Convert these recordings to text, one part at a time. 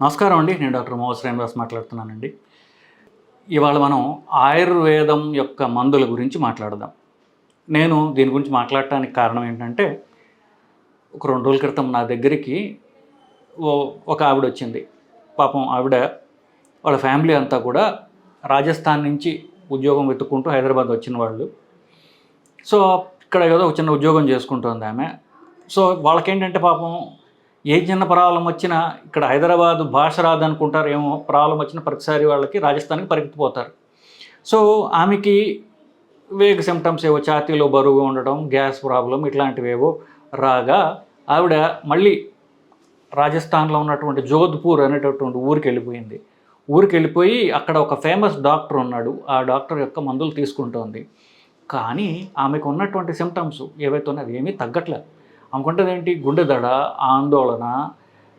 నమస్కారం అండి. నేను డాక్టర్ మోహ శ్రీనివాస్ మాట్లాడుతున్నానండి. ఇవాళ మనం ఆయుర్వేదం యొక్క మందుల గురించి మాట్లాడదాం. నేను దీని గురించి మాట్లాడటానికి కారణం ఏంటంటే, ఒక 2 రోజుల క్రితం నా దగ్గరికి ఒక ఆవిడొచ్చింది. పాపం ఆవిడ వాళ్ళ ఫ్యామిలీ అంతా కూడా రాజస్థాన్ నుంచి ఉద్యోగం వెతుక్కుంటూ హైదరాబాద్ వచ్చిన వాళ్ళు. సో, ఇక్కడ ఏదో ఒక చిన్న ఉద్యోగం చేసుకుంటోంది ఆమె. సో, వాళ్ళకేంటంటే పాపం ఏ చిన్న ప్రాబ్లం వచ్చినా ఇక్కడ హైదరాబాద్ భాష రాదనుకుంటారేమో, ప్రాబ్లం వచ్చిన ప్రతిసారి వాళ్ళకి రాజస్థాన్‌కి పరిగెత్తిపోతారు. సో, ఆమెకి వేగ్ సిమ్టమ్స్ ఏవో ఛాతీలో బరువుగా ఉండటం, గ్యాస్ ప్రాబ్లమ్ ఇట్లాంటివేవో రాగా ఆవిడ మళ్ళీ రాజస్థాన్‌లో ఉన్నటువంటి జోధ్‌పూర్ అనేటటువంటి ఊరికెళ్ళిపోయింది. ఊరికెళ్ళిపోయి అక్కడ ఒక ఫేమస్ డాక్టర్ ఉన్నాడు. ఆ డాక్టర్ యొక్క మందులు తీసుకుంటోంది. కానీ ఆమెకు ఉన్నటువంటి సిమ్టమ్స్ ఏవైతే ఉన్నాయో అవి ఏమీ తగ్గట్లేదు. ఆమెకుంటదేంటి గుండె దడ, ఆందోళన,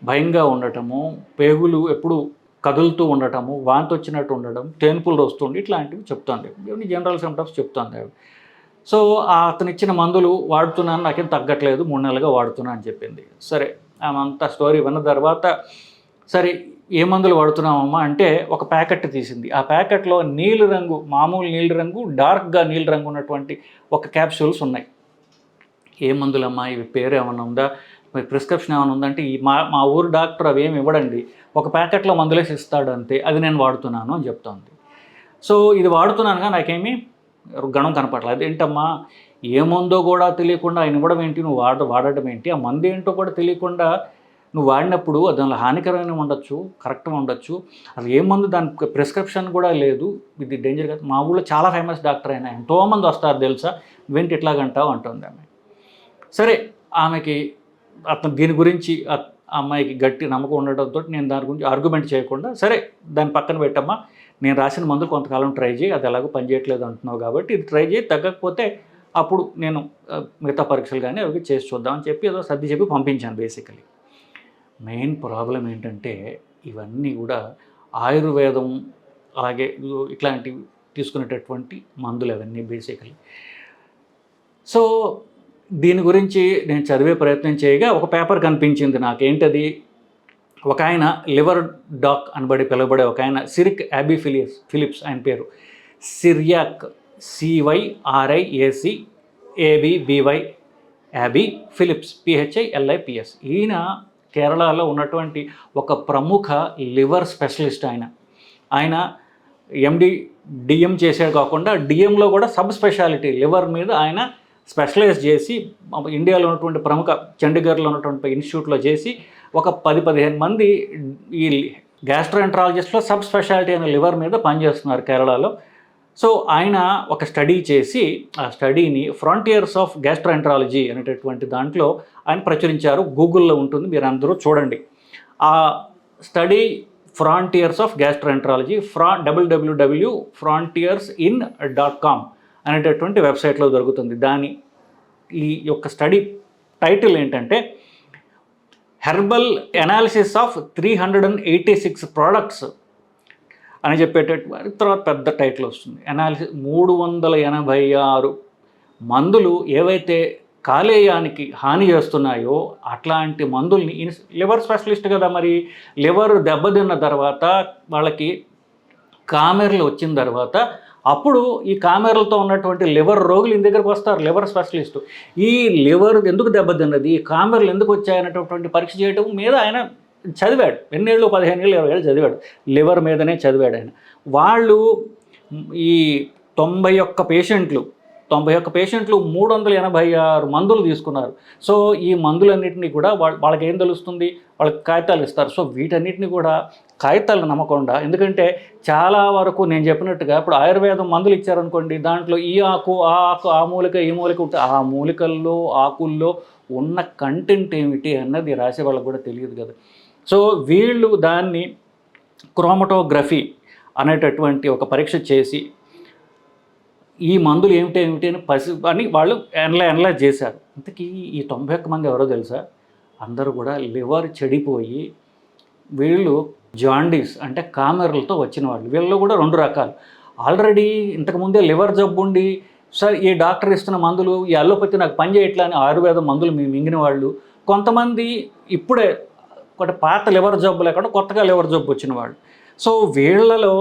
భయంగా ఉండటము, పేగులు ఎప్పుడు కదులుతూ ఉండటము, వాంతి వచ్చినట్టు ఉండడం, తేన్పులు వస్తుండి ఇట్లాంటివి చెప్తోంది. ఇవన్నీ జనరల్ సిమ్టమ్స్ చెప్తోంది ఆవిడ. సో, అతనిచ్చిన మందులు వాడుతున్నాను, నాకేం తగ్గట్లేదు, 3 నెలలుగా వాడుతున్నా అని చెప్పింది. సరే, ఆమె అంతా స్టోరీ విన్న తర్వాత సరే ఏ మందులు వాడుతున్నావమ్మా అంటే ఒక ప్యాకెట్ తీసింది. ఆ ప్యాకెట్‌లో నీలి రంగు, మామూలు నీలి రంగు, డార్క్‌గా నీలి రంగు ఉన్నటువంటి ఒక క్యాప్సూల్స్ ఉన్నాయి. ఏ మందులమ్మా ఇవి, పేరు ఏమన్నా ఉందా, మరి ప్రిస్క్రిప్షన్ ఏమైనా ఉందంటే ఈ మా ఊరు డాక్టర్ అవేమి ఇవ్వడండి, ఒక ప్యాకెట్లో మందులేసి ఇస్తాడు అంతే, అది నేను వాడుతున్నాను అని చెప్తోంది. సో, ఇది వాడుతున్నానుగా నాకేమీ గణం కనపడలేదు. అదేంటమ్మా ఏ మందో కూడా తెలియకుండా ఆయన ఇవ్వడం ఏంటి, నువ్వు వాడటం ఏంటి, ఆ మందు ఏంటో కూడా తెలియకుండా నువ్వు వాడినప్పుడు దానిలో హానికరమైన ఉండొచ్చు, కరెక్ట్గా ఉండొచ్చు, అది ఏ మందు దానికి ప్రిస్క్రిప్షన్ కూడా లేదు, ఇది డేంజర్ కాదు. మా ఊళ్ళో చాలా ఫేమస్ డాక్టర్ అయినా ఎంతోమంది వస్తారు తెలుసా, నువ్వేంటి ఇట్లాగంటావు అంటుంది ఆమె. సరే, ఆమెకి అతను దీని గురించి ఆ అమ్మాయికి గట్టి నమ్మకం ఉండడంతో నేను దాని గురించి ఆర్గ్యుమెంట్ చేయకుండా, సరే దాన్ని పక్కన పెట్టమ్మా, నేను రాసిన మందులు కొంతకాలం ట్రై చేయి, అది ఎలాగో పనిచేయట్లేదు అంటున్నావు కాబట్టి ఇది ట్రై చేయి, తగ్గకపోతే అప్పుడు నేను మిగతా పరీక్షలు కానీ అవి చేసి చూద్దామని చెప్పి ఏదో సర్ది చెప్పి పంపించాను. బేసికలీ మెయిన్ ప్రాబ్లం ఏంటంటే ఇవన్నీ కూడా ఆయుర్వేదం అలాగే ఇట్లాంటివి తీసుకునేటటువంటి మందులు అవన్నీ బేసికలీ. సో, దీని గురించి నేను చదివే ప్రయత్నం చేయగా ఒక పేపర్ కనిపించింది నాకు. ఏంటది, ఒక ఆయన లివర్ డాక్ అనబడి పిలువబడే ఒక ఆయన, సిరిక్ యాబీ ఫిలిప్స్ ఆయన పేరు, Cyriac, CYRIAC ABBY Abby Philips PHILIPS. ఈయన కేరళలో ఉన్నటువంటి ఒక ప్రముఖ లివర్ స్పెషలిస్ట్. ఆయన MD DM చేసేది కాకుండా డిఎంలో కూడా సబ్ స్పెషాలిటీ లివర్ మీద ఆయన స్పెషలైజ్ చేసి ఇండియాలో ఉన్నటువంటి ప్రముఖ చండీగఢ్లో ఉన్నటువంటి ఇన్స్టిట్యూట్లో చేసి ఒక 10-15 మంది ఈ గ్యాస్ట్రోఎంట్రాలజిస్ట్లో సబ్ స్పెషాలిటీ అనే లివర్ మీద పనిచేస్తున్నారు కేరళలో. సో, ఆయన ఒక స్టడీ చేసి ఆ స్టడీని ఫ్రాంటియర్స్ ఆఫ్ గ్యాస్ట్రోఎంట్రాలజీ అనేటటువంటి దాంట్లో ఆయన ప్రచురించారు. గూగుల్లో ఉంటుంది, మీరు అందరూ చూడండి. ఆ study frontiers of gastroenterology www.frontiersin.com అనేటటువంటి వెబ్సైట్లో దొరుకుతుంది. ఈ యొక్క స్టడీ టైటిల్ ఏంటంటే హెర్బల్ అనాలిసిస్ ఆఫ్ 386 ప్రోడక్ట్స్ అని చెప్పేటటువంటి తర్వాత పెద్ద టైటిల్ వస్తుంది. అనాలిసిస్ 386 మందులు ఏవైతే కాలేయానికి హాని చేస్తున్నాయో అట్లాంటి మందుల్ని, లివర్ స్పెషలిస్ట్ కదా, మరి లివర్ దెబ్బతిన్న తర్వాత వాళ్ళకి కామెర్లు వచ్చిన తర్వాత అప్పుడు ఈ కామెరలతో ఉన్నటువంటి లివర్ రోగులు ఇంటి దగ్గరకు వస్తారు, లివర్ స్పెషలిస్టు. ఈ లివర్ ఎందుకు దెబ్బతిన్నది, ఈ కామెరలు ఎందుకు వచ్చాయనేటటువంటి పరీక్ష చేయడం మీద ఆయన చదివాడు. ఎన్నేళ్ళు, 15 ఏళ్ళు 20 ఏళ్ళు చదివాడు, లివర్ మీదనే చదివాడు ఆయన. వాళ్ళు ఈ 91 పేషెంట్లు 386 మందులు తీసుకున్నారు. సో, ఈ మందులన్నింటినీ కూడా వాళ్ళకి ఏం తెలుస్తుంది, వాళ్ళకి కాగితాలు ఇస్తారు. సో, వీటన్నిటిని కూడా కాగితాలు నమ్మకుండా, ఎందుకంటే చాలా వరకు నేను చెప్పినట్టుగా ఇప్పుడు ఆయుర్వేదం మందులు ఇచ్చారనుకోండి, దాంట్లో ఈ ఆకు, ఆ ఆకు, ఆ మూలిక, ఈ మూలిక ఉంటే ఆ మూలికల్లో, ఆకుల్లో ఉన్న కంటెంట్ ఏమిటి అన్నది రాసే వాళ్ళకు కూడా తెలియదు కదా. సో, వీళ్ళు దాన్ని క్రోమటోగ్రఫీ అనేటటువంటి ఒక పరీక్ష చేసి ఈ మందులు ఏమిటి అని వాళ్ళు అనలైజ్ చేశారు. ఇంతకీ ఈ 91 మంది ఎవరో తెలుసా, అందరూ కూడా లివర్ చెడిపోయి వీళ్ళు జాండీస్ అంటే కామెరలతో వచ్చిన వాళ్ళు. వీళ్ళలో కూడా 2 రకాలు. ఆల్రెడీ ఇంతకుముందే లివర్ జబ్బుండి సార్ ఈ డాక్టర్ ఇస్తున్న మందులు, ఈ అల్లోపతి నాకు పని చేయట్లా అని ఆయుర్వేద మందులు మింగిన వాళ్ళు కొంతమంది, ఇప్పుడే ఒకటి పాత లివర్ జబ్బు లేకుండా కొత్తగా లివర్ జబ్బు వచ్చిన వాళ్ళు. సో వీళ్ళలో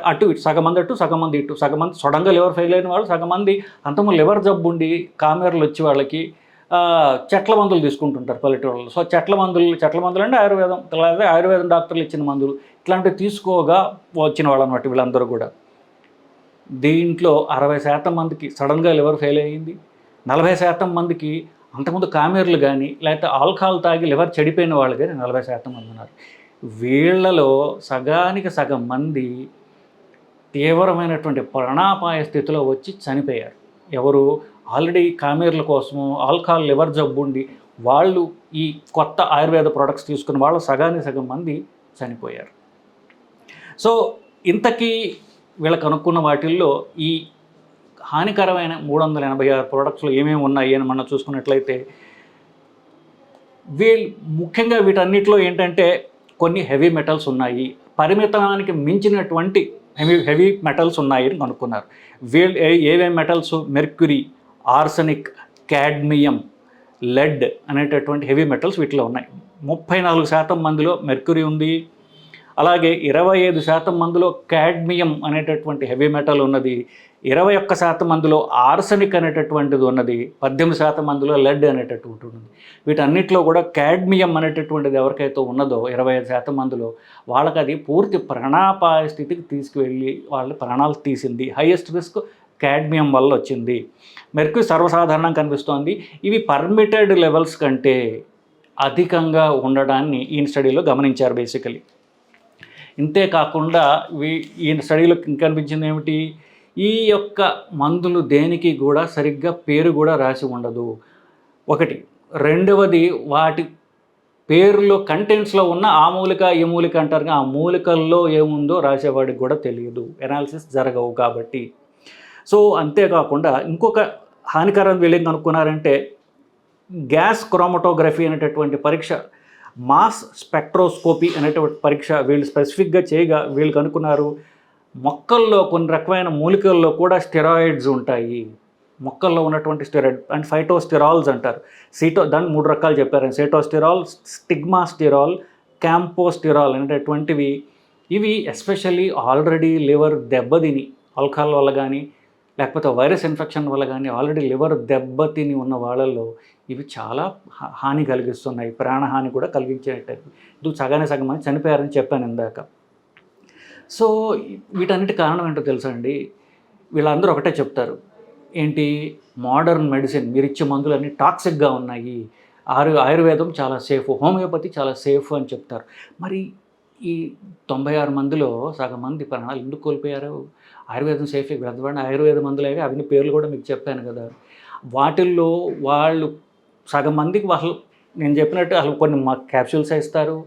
అటు ఇటు సగం మంది అటు సగం మంది ఇటు, సగం మంది సడన్గా లివర్ ఫెయిల్ అయిన వాళ్ళు, సగం మంది అంతకుముందు లివర్ జబ్బు ఉండి కామెర్లు వచ్చి వాళ్ళకి చెట్ల మందులు తీసుకుంటుంటారు పల్లెటూళ్ళలో. సో చెట్ల మందులు అంటే ఆయుర్వేదం, లేదా ఆయుర్వేదం డాక్టర్లు ఇచ్చిన మందులు ఇట్లాంటివి తీసుకోగా వచ్చిన వాళ్ళు అనమాట వీళ్ళందరూ కూడా. దీంట్లో 60% మందికి సడన్గా లివర్ ఫెయిల్ అయ్యింది. 40% మందికి అంతకుముందు కామెర్లు కానీ లేకపోతే ఆల్కహాల్ తాగి లివర్ చెడిపోయిన వాళ్ళు కానీ 40% మంది ఉన్నారు. వీళ్లలో సగానికి సగం మంది తీవ్రమైనటువంటి ప్రాణాపాయ స్థితిలో వచ్చి చనిపోయారు. ఎవరు ఆల్రెడీ కామెర్ల కోసము ఆల్కహాల్ లివర్ జబ్బు ఉండి వాళ్ళు ఈ కొత్త ఆయుర్వేద ప్రోడక్ట్స్ తీసుకున్న వాళ్ళు సగానికి సగం మంది చనిపోయారు. సో ఇంతకీ వీళ్ళకి అనుకున్న వాటిల్లో ఈ హానికరమైన 386 ప్రోడక్ట్స్లో ఏమేమి ఉన్నాయి అని మనం చూసుకున్నట్లయితే ముఖ్యంగా వీటన్నిటిలో ఏంటంటే కొన్ని హెవీ మెటల్స్ ఉన్నాయి, పరిమితానికి మించినటువంటి హెవీ మెటల్స్ ఉన్నాయి అని కనుక్కున్నారు. ఏమేమి metals? Mercury, arsenic, cadmium, lead అనేటటువంటి హెవీ మెటల్స్ వీటిలో ఉన్నాయి. 34% మందిలో మెర్క్యూరీ ఉంది. అలాగే 25% మందిలో క్యాడ్మియం అనేటటువంటి హెవీ మెటల్ ఉన్నది. 21% మందిలో ఆర్సనిక్ అనేటటువంటిది ఉన్నది. 18% మందిలో లెడ్ అనేటటువంటి ఉంది. వీటన్నిటిలో కూడా క్యాడ్మియం అనేటటువంటిది ఎవరికైతే ఉన్నదో 25% మందిలో వాళ్ళకి అది పూర్తి ప్రాణాపాయ స్థితికి తీసుకువెళ్ళి వాళ్ళ ప్రాణాలు తీసింది. హైయెస్ట్ రిస్క్ క్యాడ్మియం వల్ల వచ్చింది. మెర్క్యూరీ సర్వసాధారణంగా కనిపిస్తోంది. ఇవి పర్మిటెడ్ లెవెల్స్ కంటే అధికంగా ఉండడాన్ని ఈ స్టడీలో గమనించారు బేసికలీ. ఇంతేకాకుండా ఈ స్టడీలో కనిపించింది ఏమిటి? ఈ యొక్క మందులు దేనికి కూడా సరిగ్గా పేరు కూడా రాసి ఉండదు ఒకటి. రెండవది వాటి పేరులో కంటెంట్స్లో ఉన్న ఆ మూలిక ఈ మూలిక అంటారు, ఆ మూలికల్లో ఏముందో రాసేవాడికి కూడా తెలియదు, ఎనాలిసిస్ జరగవు కాబట్టి. సో అంతేకాకుండా ఇంకొక హానికరం వీళ్ళు ఏం కనుక్కున్నారంటే గ్యాస్ క్రోమటోగ్రఫీ అనేటటువంటి పరీక్ష, మాస్ స్పెక్ట్రోస్కోపీ అనేటువంటి పరీక్ష వీళ్ళు స్పెసిఫిక్గా చేయగా వీళ్ళు కనుక్కున్నారు మొక్కల్లో కొన్ని రకమైన మూలికల్లో కూడా స్టెరాయిడ్స్ ఉంటాయి. మొక్కల్లో ఉన్నటువంటి స్టెరాయిడ్ అండ్ ఫైటోస్టెరాల్స్ అంటారు. దాన్ని 3 రకాలు చెప్పారు. సెటోస్టెరాల్, స్టిగ్మాస్టెరాల్, క్యాంపోస్టెరాల్ అనేటటువంటివి. ఇవి ఎస్పెషల్లీ ఆల్రెడీ లివర్ దెబ్బతిని ఆల్కహాల్ వల్ల కానీ లేకపోతే వైరస్ ఇన్ఫెక్షన్ వల్ల కానీ ఆల్రెడీ లివర్ దెబ్బతిని ఉన్న వాళ్ళల్లో ఇవి చాలా హాని కలిగిస్తున్నాయి, ప్రాణహాని కూడా కలిగించేటట్టు. సగానికి సగం మంది చనిపోయారని చెప్పాను ఇందాక. సో వీటన్నిటి కారణం ఏంటో తెలుసా అండి? వీళ్ళందరూ ఒకటే చెప్తారు, ఏంటి? మోడర్న్ మెడిసిన్ మీరు ఇచ్చే మందులన్నీ టాక్సిక్గా ఉన్నాయి, ఆయుర్వేదం చాలా సేఫ్, హోమియోపతి చాలా సేఫ్ అని చెప్తారు. మరి ఈ 96 మందిలో సగం మంది ప్రాణాలు ఎందుకు కోల్పోయారు? ఆయుర్వేదం సేఫ్, పెద్దవాడిని ఆయుర్వేద మందులేగా అవన్నీ పేర్లు కూడా మీకు చెప్పాను కదా. వాటిల్లో వాళ్ళు సగం మందికి అసలు నేను చెప్పినట్టు అసలు కొన్ని క్యాప్సూల్స్ ఇస్తారు,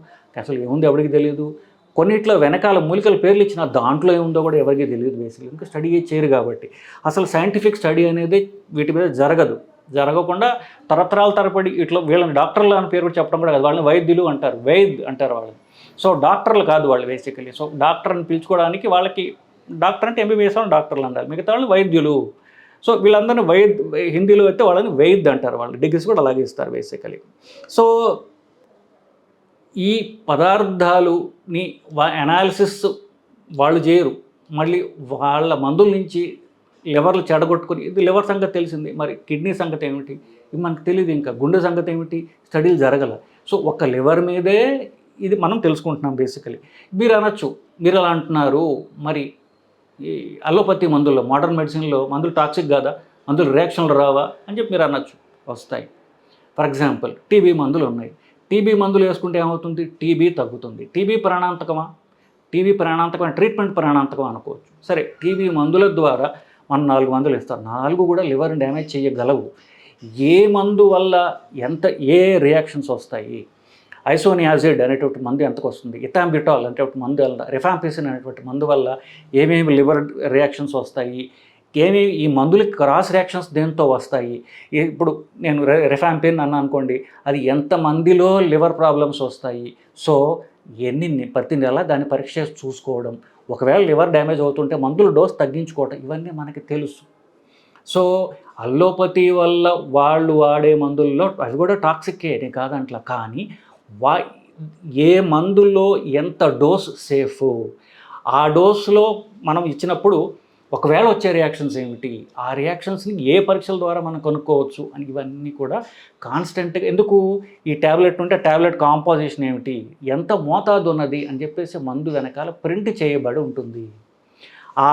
అసలు ఏముంది ఎవరికి తెలియదు. కొన్నిట్లో వెనకాల మూలికల పేర్లు ఇచ్చిన దాంట్లో ఏముందో కూడా ఎవరికి తెలియదు బేసిక్లీ, ఇంకా స్టడీ చేయరు కాబట్టి. అసలు సైంటిఫిక్ స్టడీ అనేది వీటి మీద జరగకుండా తరతరాల తరబడి ఇట్లా వీళ్ళని డాక్టర్లు అని పేరు కూడా చెప్పడం కూడా కాదు, వాళ్ళని వైద్యులు అంటారు, అంటారు వాళ్ళని. సో డాక్టర్లు కాదు వాళ్ళు బేసికలీ. సో డాక్టర్ అని పిలుచుకోవడానికి వాళ్ళకి డాక్టర్ అంటే ఎంబీబీఎస్ అని డాక్టర్లు అంటారు, మిగతా వాళ్ళని వైద్యులు. సో వీళ్ళందరినీ హిందీలో అయితే వాళ్ళని వైద్య అంటారు, వాళ్ళు డిగ్రీస్ కూడా అలాగే ఇస్తారు బేసికలీ. సో ఈ పదార్థాలుని అనాలిసిస్ వాళ్ళు చేయరు, మళ్ళీ వాళ్ళ మందుల నుంచి లివర్లు చెడగొట్టుకొని, ఇది లివర్ సంగతి తెలిసింది, మరి కిడ్నీ సంగతి ఏమిటి ఇది మనకు తెలియదు, ఇంకా గుండె సంగతి ఏమిటి స్టడీలు జరగల. సో ఒక లివర్ మీదే ఇది మనం తెలుసుకుంటున్నాం బేసికలీ. మీరు అనొచ్చు, మీరు అలా అంటున్నారు మరి ఈ అలోపతి మందుల్లో, మోడర్న్ మెడిసిన్లో మందులు టాక్సిక్ కాదా, మందులు రియాక్షన్లు రావా అని చెప్పి మీరు అనొచ్చు. వస్తాయి. ఫర్ ఎగ్జాంపుల్ టీబీ మందులు ఉన్నాయి, టీబీ మందులు వేసుకుంటే ఏమవుతుంది? టీబీ తగ్గుతుంది. టీబీ ప్రాణాంతకమా? టీబీ ప్రాణాంతకమైన ట్రీట్మెంట్ ప్రాణాంతకం అనుకోవచ్చు. సరే, టీబీ మందుల ద్వారా మనం 4 మందులు ఇస్తారు, 4 కూడా లివర్ని డ్యామేజ్ చేయగలవు. ఏ మందు వల్ల ఏ రియాక్షన్స్ వస్తాయి? ఐసోనియాజిడ్ అనేటువంటి మందు ఎంతకు వస్తుంది, ఇథాంబిటాల్ అనేటువంటి మందు వల్ల, రిఫాంపిసిన్ అనేటువంటి మందు వల్ల ఏమేమి లివర్ రియాక్షన్స్ వస్తాయి, ఈ మందులకి క్రాస్ రియాక్షన్స్ దేంతో వస్తాయి. ఇప్పుడు నేను రిఫాంపిన్ అన్నా అనుకోండి, అది ఎంతమందిలో లివర్ ప్రాబ్లమ్స్ వస్తాయి. సో ప్రతి నెల దాన్ని పరీక్ష చేసి చూసుకోవడం, ఒకవేళ లివర్ డ్యామేజ్ అవుతుంటే మందుల డోస్ తగ్గించుకోవడం, ఇవన్నీ మనకి తెలుసు. సో అల్లోపతి వల్ల వాళ్ళు వాడే మందుల్లో అవి కూడా టాక్సిక్కే, నేను కాదంట్లా. కానీ వా ఏ మందులో ఎంత డోస్ సేఫ్, ఆ డోస్లో మనం ఇచ్చినప్పుడు ఒకవేళ వచ్చే రియాక్షన్స్ ఏమిటి, ఆ రియాక్షన్స్ని ఏ పరీక్షల ద్వారా మనం కనుక్కోవచ్చు అని ఇవన్నీ కూడా కాన్స్టెంట్గా ఎందుకు ఈ ట్యాబ్లెట్ ఉంటే ట్యాబ్లెట్ కాంపోజిషన్ ఏమిటి, ఎంత మోతాదు ఉన్నది అని చెప్పేసి మందు వెనకాల ప్రింట్ చేయబడి ఉంటుంది. ఆ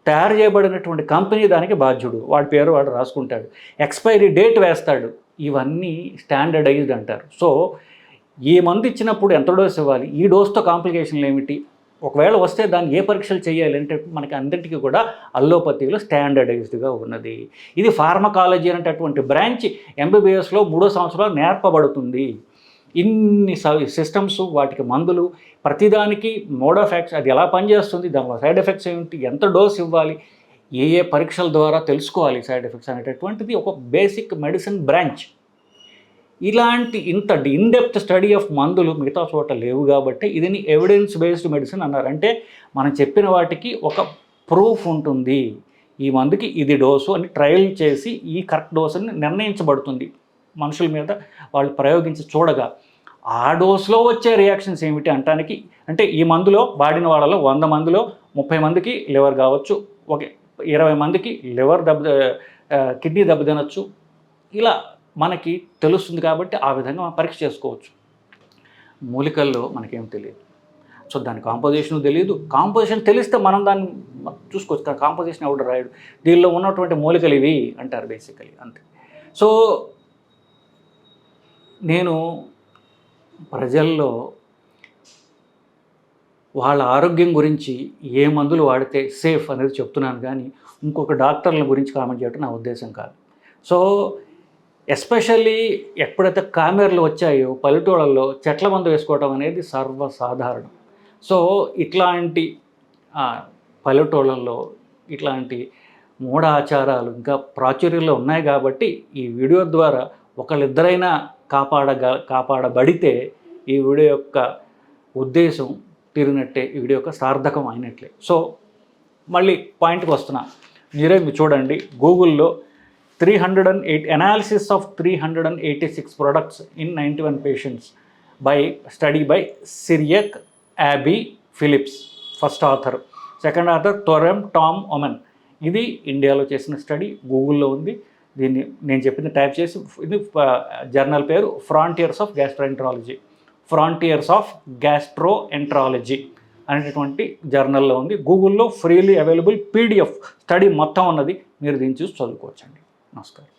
తయారు చేయబడినటువంటి కంపెనీ దానికి బాధ్యుడు, వాడి పేరు వాడు రాసుకుంటాడు, ఎక్స్పైరీ డేట్ వేస్తాడు. ఇవన్నీ స్టాండర్డైజ్డ్ అంటారు. సో ఈ మందు ఇచ్చినప్పుడు ఎంత డోస్ ఇవ్వాలి, ఈ డోస్తో కాంప్లికేషన్లు ఏమిటి, ఒకవేళ వస్తే దాన్ని ఏ పరీక్షలు చేయాలి అంటే మనకి అందరికీ కూడా అల్లోపతిలో స్టాండర్డైజ్డ్గా ఉన్నది. ఇది ఫార్మకాలజీ అనేటటువంటి బ్రాంచ్ ఎంబీబీఎస్లో 3వ సంవత్సరంలో నేర్పబడుతుంది. ఇన్ని సిస్టమ్స్, వాటికి మందులు, ప్రతిదానికి మోడ్ ఆఫ్ యాక్షన్, అది ఎలా పనిచేస్తుంది, దాని సైడ్ ఎఫెక్ట్స్ ఏమిటి, ఎంత డోస్ ఇవ్వాలి, ఏ ఏ పరీక్షల ద్వారా తెలుసుకోవాలి సైడ్ ఎఫెక్ట్స్ అనేటటువంటిది ఒక బేసిక్ మెడిసిన్ బ్రాంచ్. ఇలాంటి ఇంత ఇన్డెప్త్ స్టడీ ఆఫ్ మందులు మిగతా చోట లేవు కాబట్టి ఇదిని ఎవిడెన్స్ బేస్డ్ మెడిసిన్ అన్నారు. అంటే మనం చెప్పిన వాటికి ఒక ప్రూఫ్ ఉంటుంది, ఈ మందుకి ఇది డోసు అని ట్రయల్ చేసి ఈ కరెక్ట్ డోస్ అని నిర్ణయించబడుతుంది మనుషుల మీద వాళ్ళు ప్రయోగించి చూడగా. ఆ డోస్లో వచ్చే రియాక్షన్స్ ఏమిటి అంటానికి, అంటే ఈ మందులో వాడిన వాళ్ళలో 100 మందిలో 30 మందికి లివర్ కావచ్చు, ఒక 20 మందికి లివర్ కిడ్నీ దెబ్బతినచ్చు, ఇలా మనకి తెలుస్తుంది. కాబట్టి ఆ విధంగా మనం పరీక్ష చేసుకోవచ్చు. మూలికల్లో మనకేం తెలియదు, సో దాని కాంపోజిషన్ తెలియదు. కాంపోజిషన్ తెలిస్తే మనం దాన్ని చూసుకోవచ్చు, కాంపోజిషన్ ఎవడు రాయడు, దీనిలో ఉన్నటువంటి మూలికలు ఇవి అంటారు బేసికలీ, అంతే. సో నేను ప్రజల్లో వాళ్ళ ఆరోగ్యం గురించి ఏ మందులు వాడితే సేఫ్ అనేది చెప్తున్నాను, కానీ ఇంకొక డాక్టర్ల గురించి కామెంట్ చేయడం నా ఉద్దేశం కాదు. సో ఎస్పెషల్లీ ఎప్పుడైతే కామెర్లు వచ్చాయో పల్లెటూళ్ళల్లో చెట్ల మందు వేసుకోవడం అనేది సర్వసాధారణం. సో ఇట్లాంటి పల్లెటూళ్ళల్లో ఇట్లాంటి మూఢ ఆచారాలు ఇంకా ప్రాచుర్యంలో ఉన్నాయి. కాబట్టి ఈ వీడియో ద్వారా ఒకళ్ళిద్దరైనా కాపాడబడితే ఈ వీడియో యొక్క ఉద్దేశం తీరినట్టే, ఈ వీడియో యొక్క సార్థకం అయినట్లే. సో మళ్ళీ పాయింట్కి వస్తున్నా, మీరే చూడండి గూగుల్లో 308 analysis of 386 products in 91 patients by study by Cyriac Abbey Phillips, first author, second author థోరెమ్ టామ్ ఒమెన్. ఇది ఇండియాలో చేసిన స్టడీ, గూగుల్లో ఉంది. దీన్ని నేను చెప్పింది టైప్ చేసి, ఇది జర్నల్ పేరు frontiers of gastroenterology, frontiers of gastroenterology అనేటటువంటి జర్నల్లో ఉంది. గూగుల్లో ఫ్రీలీ అవైలబుల్ PDF స్టడీ మొత్తం ఉన్నది, మీరు దీన్ని చూసి చదువుకోవచ్చండి. నమస్కారం.